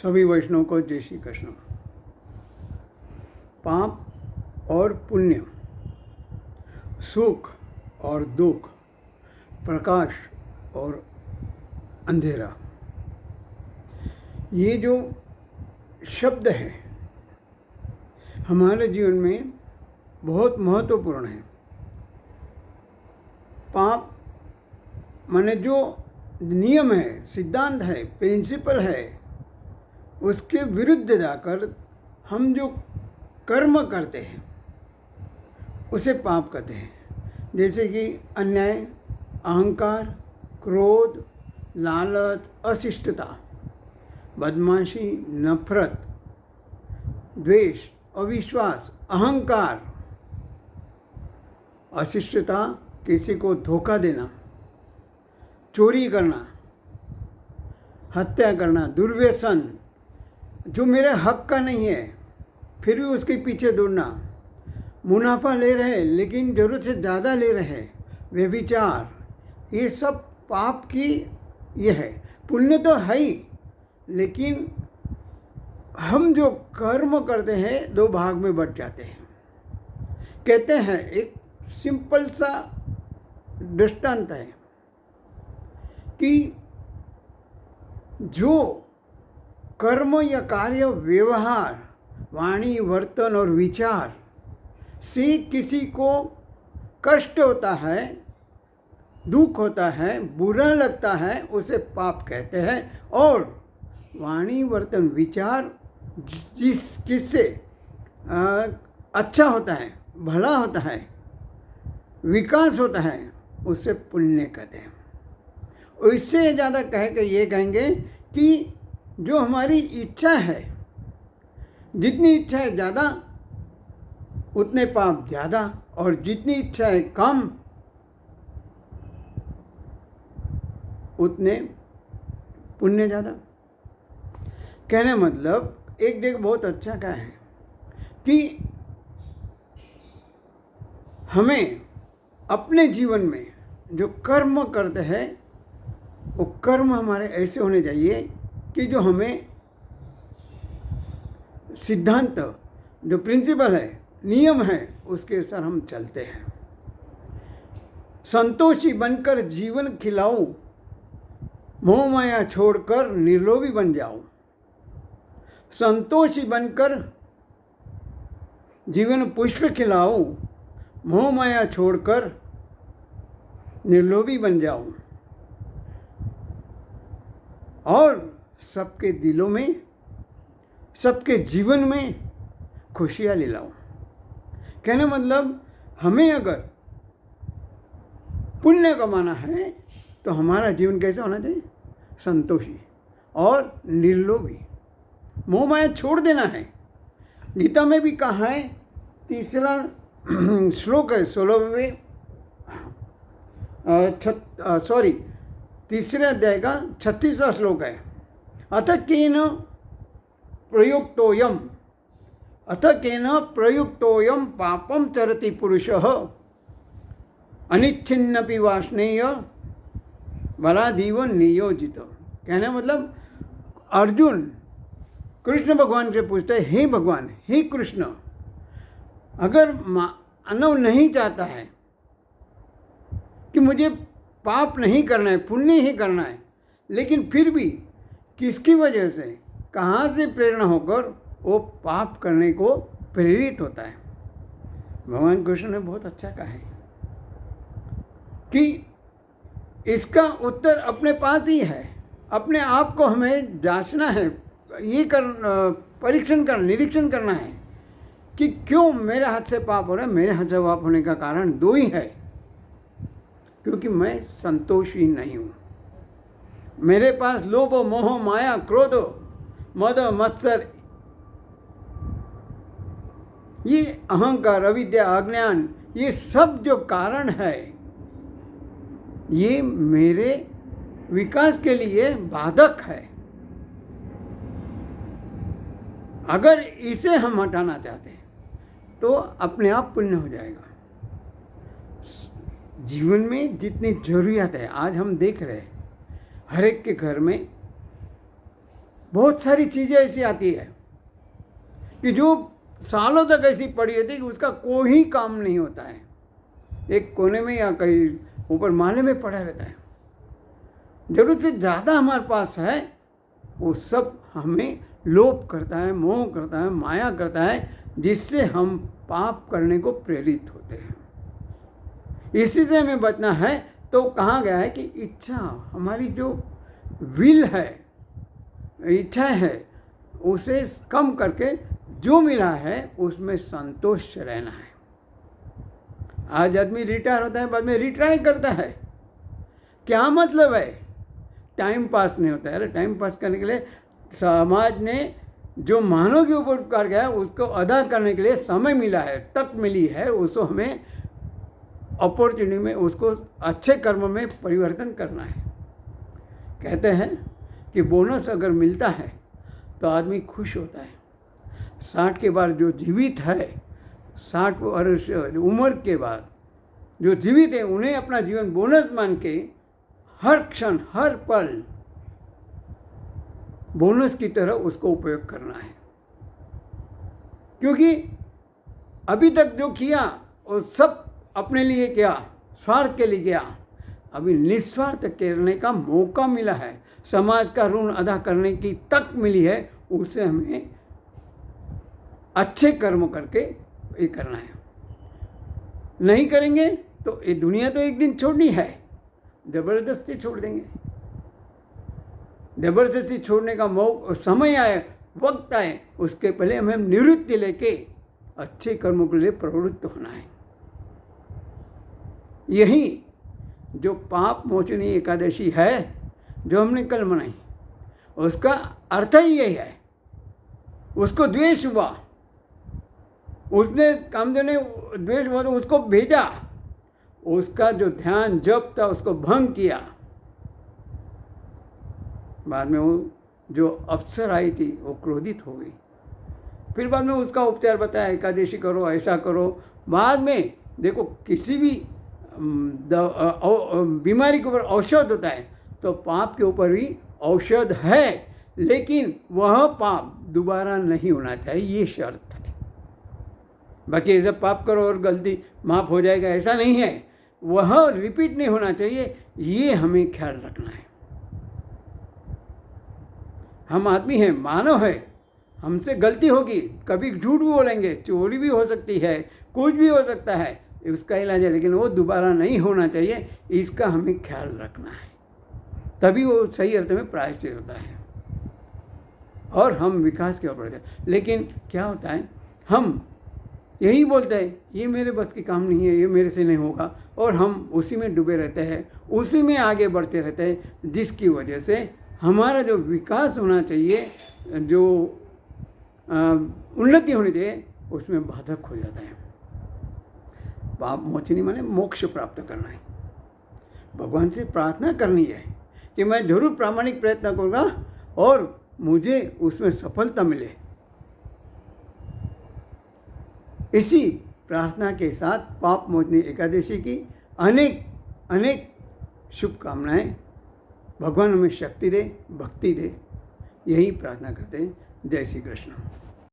सभी वैष्णव को जय श्री कृष्ण। पाप और पुण्य, सुख और दुख, प्रकाश और अंधेरा, ये जो शब्द है हमारे जीवन में बहुत महत्वपूर्ण है। पाप माने जो नियम है, सिद्धांत है, प्रिंसिपल है, उसके विरुद्ध जाकर हम जो कर्म करते हैं उसे पाप कहते हैं। जैसे कि अन्याय, अहंकार, क्रोध, लालच, अशिष्टता, बदमाशी, नफरत, द्वेष, अविश्वास, अहंकार, अशिष्टता, किसी को धोखा देना, चोरी करना, हत्या करना, दुर्व्यसन, जो मेरे हक का नहीं है फिर भी उसके पीछे दौड़ना, मुनाफा ले रहे लेकिन ज़रूरत से ज़्यादा ले रहे, व्यभिचार, ये सब पाप की ये है। पुण्य तो है ही, लेकिन हम जो कर्म करते हैं दो भाग में बट जाते हैं। कहते हैं, एक सिंपल सा दृष्टांत है कि जो कर्म या कार्य, व्यवहार, वाणी, वर्तन और विचार से किसी को कष्ट होता है, दुख होता है, बुरा लगता है, उसे पाप कहते हैं। और वाणी, वर्तन, विचार किससे अच्छा होता है, भला होता है, विकास होता है, उसे पुण्य कहते हैं। इससे ज़्यादा कह के ये कहेंगे कि जो हमारी इच्छा है, जितनी इच्छा है ज़्यादा उतने पाप ज़्यादा, और जितनी इच्छा है कम उतने पुण्य ज़्यादा। कहने मतलब एक जगह बहुत अच्छा कहा है कि हमें अपने जीवन में जो कर्म करते हैं वो कर्म हमारे ऐसे होने चाहिए कि जो हमें सिद्धांत, जो प्रिंसिपल है, नियम है, उसके अनुसार हम चलते हैं। संतोषी बनकर जीवन खिलाऊं, मोह माया छोड़कर निर्लोभी बन जाऊं। संतोषी बनकर जीवन पुष्प खिलाऊं, मोह माया छोड़कर निर्लोभी बन जाऊं, और सबके दिलों में, सबके जीवन में खुशियाँ ले लाऊं। कहने मतलब हमें अगर पुण्य कमाना है तो हमारा जीवन कैसा होना चाहिए? संतोषी और निर्लोभी, मोह माया छोड़ देना है। गीता में भी कहा है, तीसरा श्लोक है, 16वें तीसरे अध्याय का 36वां श्लोक है। अथ केन प्रयुक्तोयम पापम चरति पुरुषः अनिच्छिन्नपि वाष्णेय बलादीव नियोजित। कहने मतलब अर्जुन कृष्ण भगवान से पूछते हैं, हे भगवान, हे कृष्ण, अगर मानव नहीं चाहता है कि मुझे पाप नहीं करना है, पुण्य ही करना है, लेकिन फिर भी किसकी वजह से, कहाँ से प्रेरणा होकर वो पाप करने को प्रेरित होता है? भगवान कृष्ण ने बहुत अच्छा कहा है कि इसका उत्तर अपने पास ही है। अपने आप को हमें जांचना है, ये परीक्षण करना, निरीक्षण करना है कि क्यों मेरे हाथ से पाप हो रहा है। मेरे हाथ से पाप होने का कारण दो ही है, क्योंकि मैं संतोषी नहीं हूँ। मेरे पास लोभ, मोह, माया, क्रोध, मद, मत्सर, ये अहंकार, अविद्या, अज्ञान, ये सब जो कारण है, ये मेरे विकास के लिए बाधक है। अगर इसे हम हटाना चाहते हैं तो अपने आप पुण्य हो जाएगा। जीवन में जितनी जरूरियात है, आज हम देख रहे हैं हर एक के घर में बहुत सारी चीज़ें ऐसी आती है कि जो सालों तक ऐसी पड़ी रहती है कि उसका कोई काम नहीं होता है, एक कोने में या कहीं ऊपर माले में पड़ा रहता है। जरूरत से ज़्यादा हमारे पास है, वो सब हमें लोभ करता है, मोह करता है, माया करता है, जिससे हम पाप करने को प्रेरित होते हैं। इसी से हमें बचना है। तो कहा गया है कि इच्छा, हमारी जो विल है, इच्छा है, उसे कम करके जो मिला है उसमें संतोष रहना है। आज आदमी रिटायर होता है, बाद में रिट्राई करता है, क्या मतलब है? टाइम पास नहीं होता है। अरे टाइम पास करने के लिए समाज ने जो मानव के ऊपर उपकार किया है उसको अदा करने के लिए समय मिला है, तक मिली है, उसको हमें अपॉर्चुनिटी में उसको अच्छे कर्म में परिवर्तन करना है। कहते हैं कि बोनस अगर मिलता है तो आदमी खुश होता है। 60 के बाद जो जीवित है, 60 वर्ष उम्र के बाद जो जीवित है, उन्हें अपना जीवन बोनस मान के हर क्षण हर पल बोनस की तरह उसको उपयोग करना है। क्योंकि अभी तक जो किया वो सब अपने लिए किया, स्वार्थ के लिए किया। अभी निस्वार्थ करने का मौका मिला है, समाज का ऋण अदा करने की तक मिली है, उससे हमें अच्छे कर्म करके ये करना है। नहीं करेंगे तो ये दुनिया तो एक दिन छोड़नी है, जबरदस्ती छोड़ देंगे। जबरदस्ती छोड़ने का समय आए, वक्त आए, उसके पहले हमें निवृत्ति लेके अच्छे कर्मों के लिए प्रवृत्त होना है। यही जो पाप मोचनी एकादशी है जो हमने कल मनाई, उसका अर्थ ही यही है। उसको द्वेष हुआ, उसने कामदेव ने द्वेष हुआ तो उसको भेजा, उसका जो ध्यान जप था उसको भंग किया। बाद में वो जो अप्सर आई थी वो क्रोधित हो गई। फिर बाद में उसका उपचार बताया, एकादशी करो, ऐसा करो। बाद में देखो, किसी भी बीमारी के ऊपर औषध होता है, तो पाप के ऊपर भी औषध है, लेकिन वह पाप दोबारा नहीं होना चाहिए, ये शर्त है। बाकी ऐसा पाप करो और गलती माफ हो जाएगा, ऐसा नहीं है। वह रिपीट नहीं होना चाहिए, ये हमें ख्याल रखना है। हम आदमी हैं, मानव है, हमसे गलती होगी, कभी झूठ भी बोलेंगे, चोरी भी हो सकती है, कुछ भी हो सकता है, उसका इलाज है, लेकिन वो दोबारा नहीं होना चाहिए, इसका हमें ख्याल रखना है। तभी वो सही अर्थ में प्रायश्चित होता है और हम विकास की ओर बढ़ते हैं। लेकिन क्या होता है, हम यही बोलते हैं ये मेरे बस की काम नहीं है, ये मेरे से नहीं होगा, और हम उसी में डूबे रहते हैं, उसी में आगे बढ़ते रहते हैं, जिसकी वजह से हमारा जो विकास होना चाहिए, जो उन्नति होनी चाहिए, उसमें बाधक हो जाता है। पाप मोचनी माने मोक्ष प्राप्त करना है। भगवान से प्रार्थना करनी है कि मैं जरूर प्रामाणिक प्रयत्न करूँगा और मुझे उसमें सफलता मिले। इसी प्रार्थना के साथ पाप मोचनी एकादशी की अनेक अनेक शुभकामनाएं। भगवान हमें शक्ति दे, भक्ति दे, यही प्रार्थना करते हैं। जय श्री कृष्ण।